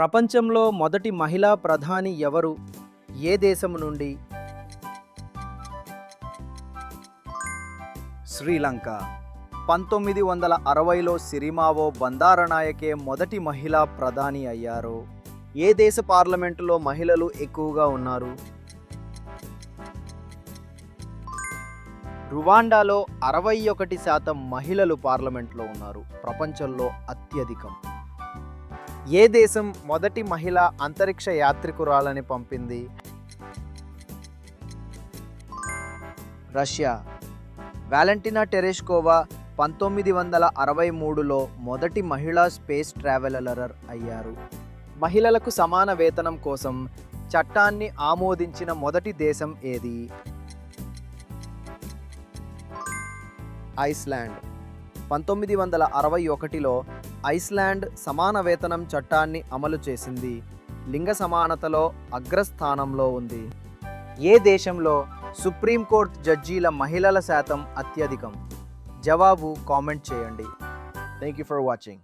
ప్రపంచంలో మొదటి మహిళా ప్రధాని ఎవరు? ఏ దేశం నుండి? శ్రీలంక. 1960లో సిరిమావో బందారనాయకే మొదటి మహిళా ప్రధాని అయ్యారు. ఏ దేశ పార్లమెంటులో మహిళలు ఎక్కువగా ఉన్నారు? రువాండాలో 61% మహిళలు పార్లమెంట్లో ఉన్నారు. ప్రపంచంలో అత్యధికం. ఏ దేశం మొదటి మహిళా అంతరిక్ష యాత్రికురాలని పంపింది? రష్యా. వాలెంటినా టెరెష్కోవా 1963లో మొదటి మహిళా స్పేస్ ట్రావెలర్ అయ్యారు. మహిళలకు సమాన వేతనం కోసం చట్టాన్ని ఆమోదించిన మొదటి దేశం ఏది? ఐస్లాండ్. 1961లో ఐస్లాండ్ సమాన వేతనం చట్టాన్ని అమలు చేసింది. లింగ సమానతలో అగ్రస్థానంలో ఉంది. ఏ దేశంలో సుప్రీంకోర్టు జడ్జీల మహిళల శాతం అత్యధికం? జవాబు కామెంట్ చేయండి. Thank you for watching.